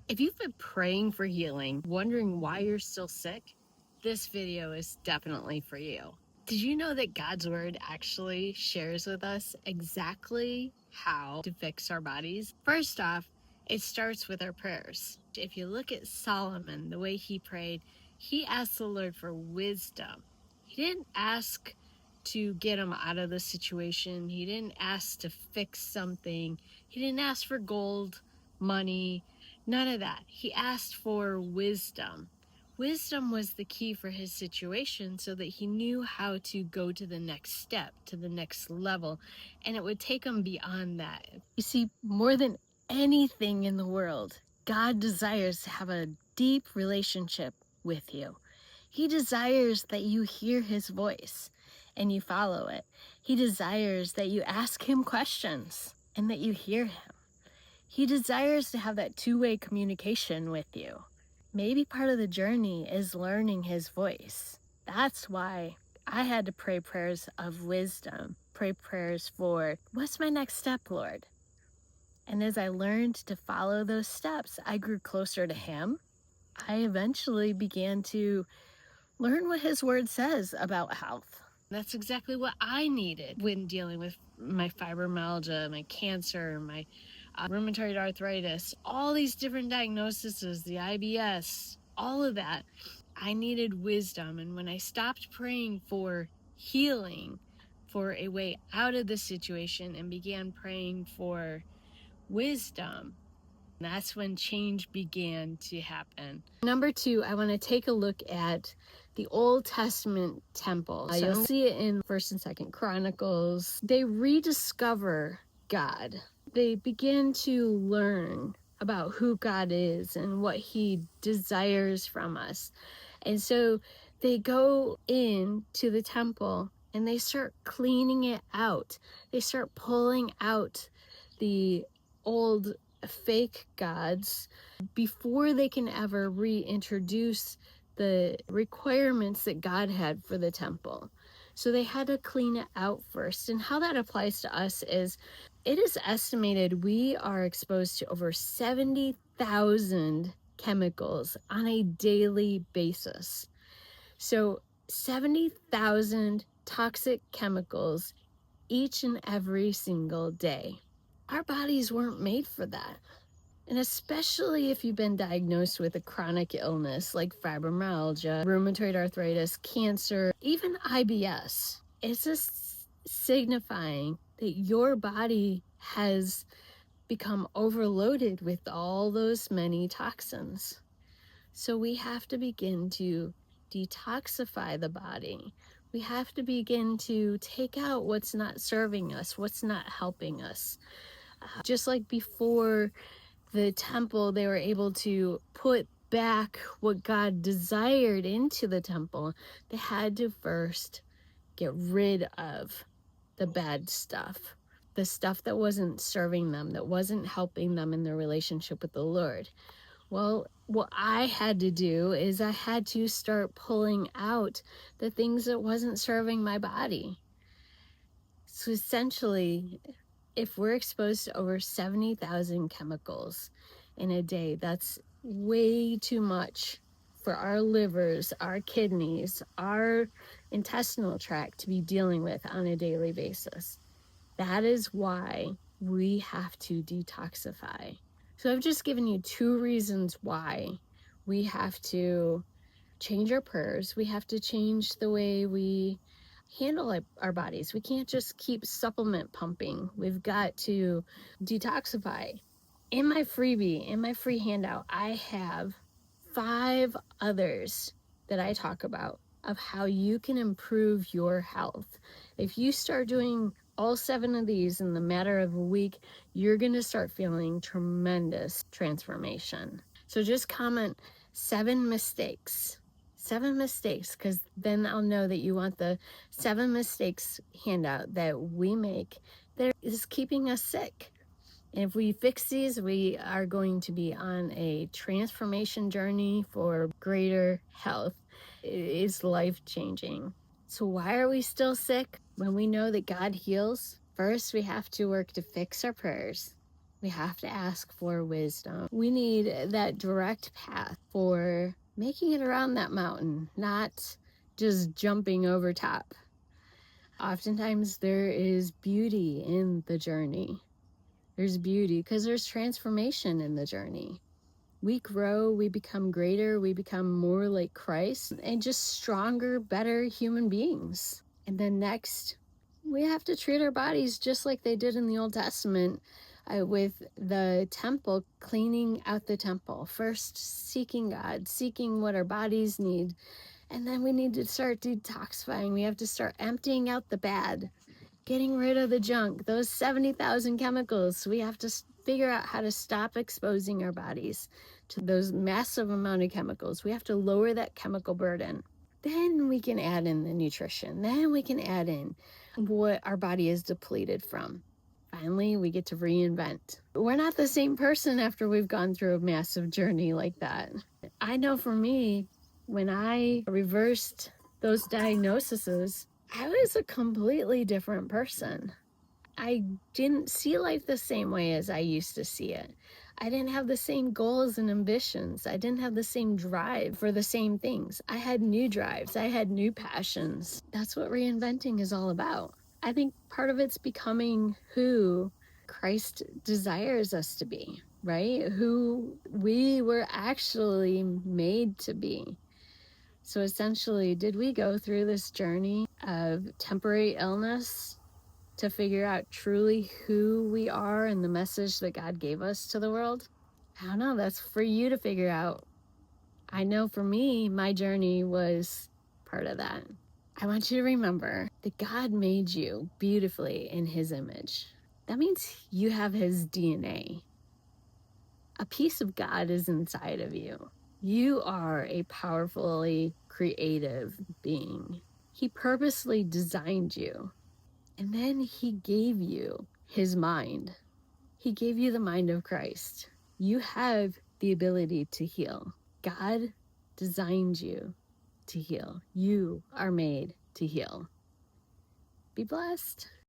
If you've been praying for healing, wondering why you're still sick, this video is definitely for you. Did you know that God's word actually shares with us exactly how to fix our bodies? First off, it starts with our prayers. If you look at Solomon, the way he prayed, he asked the Lord for wisdom. He didn't ask to get him out of the situation. He didn't ask to fix something. He didn't ask for gold, money, none of that. He asked for wisdom. Wisdom was the key for his situation so that he knew how to go to the next step, to the next level, and it would take him beyond that. You see, more than anything in the world, God desires to have a deep relationship with you. He desires that you hear his voice and you follow it. He desires that you ask him questions and that you hear him. He desires to have that two-way communication with you. Maybe part of the journey is learning his voice. That's why I had to pray prayers of wisdom, pray prayers for, what's my next step, Lord? And as I learned to follow those steps, I grew closer to him. I eventually began to learn what his word says about health. That's exactly what I needed when dealing with my fibromyalgia, my cancer, my rheumatoid arthritis, all these different diagnoses, the IBS, all of that. I needed wisdom. And when I stopped praying for healing, for a way out of the situation, and began praying for wisdom, that's when change began to happen. Number two, I want to take a look at the Old Testament temple. You'll see it in 1st and 2nd Chronicles. They rediscover God. They begin to learn about who God is and what he desires from us. And so they go into the temple and they start cleaning it out. They start pulling out the old fake gods before they can ever reintroduce the requirements that God had for the temple. So they had to clean it out first. And how that applies to us is, it is estimated we are exposed to over 70,000 chemicals on a daily basis. So 70,000 toxic chemicals each and every single day. Our bodies weren't made for that. And especially if you've been diagnosed with a chronic illness like fibromyalgia, rheumatoid arthritis, cancer, even IBS, it's just signifying that your body has become overloaded with all those many toxins. So we have to begin to detoxify the body. We have to begin to take out what's not serving us, what's not helping us. Just like before the temple, they were able to put back what God desired into the temple. They had to first get rid of the bad stuff, the stuff that wasn't serving them, that wasn't helping them in their relationship with the Lord. Well, what I had to do is I had to start pulling out the things that wasn't serving my body. So essentially, if we're exposed to over 70,000 chemicals in a day, that's way too much for our livers, our kidneys, our intestinal tract to be dealing with on a daily basis. That is why we have to detoxify. So I've just given you 2 reasons why we have to change our prayers. We have to change the way we handle our bodies. We can't just keep supplement pumping. We've got to detoxify. In my freebie, in my free handout, I have 5 others that I talk about of how you can improve your health. If you start doing all 7 of these in the matter of a week, you're going to start feeling tremendous transformation. So just comment 7 mistakes. 7 mistakes, because then I'll know that you want the 7 mistakes handout that we make that is keeping us sick. And if we fix these, we are going to be on a transformation journey for greater health. It is life-changing. So why are we still sick when we know that God heals? First, we have to work to fix our prayers. We have to ask for wisdom. We need that direct path for making it around that mountain, not just jumping over top. Oftentimes there is beauty in the journey. There's beauty because there's transformation in the journey. We grow, we become greater, we become more like Christ, and just stronger, better human beings. And then next, we have to treat our bodies just like they did in the Old Testament, with the temple, cleaning out the temple. First, seeking God, seeking what our bodies need. And then we need to start detoxifying. We have to start emptying out the bad, getting rid of the junk, those 70,000 chemicals. We have to figure out how to stop exposing our bodies to those massive amount of chemicals. We have to lower that chemical burden. Then we can add in the nutrition. Then we can add in what our body is depleted from. Finally, we get to reinvent. We're not the same person after we've gone through a massive journey like that. I know for me, when I reversed those diagnoses, I was a completely different person. I didn't see life the same way as I used to see it. I didn't have the same goals and ambitions. I didn't have the same drive for the same things. I had new drives. I had new passions. That's what reinventing is all about. I think part of it's becoming who Christ desires us to be, right? Who we were actually made to be. So essentially, did we go through this journey of temporary illness to figure out truly who we are and the message that God gave us to the world? I don't know. That's for you to figure out. I know for me, my journey was part of that. I want you to remember that God made you beautifully in His image. That means you have His DNA. A piece of God is inside of you. You are a powerfully creative being. He purposely designed you. And then He gave you His mind. He gave you the mind of Christ. You have the ability to heal. God designed you to heal. You are made to heal. Be blessed.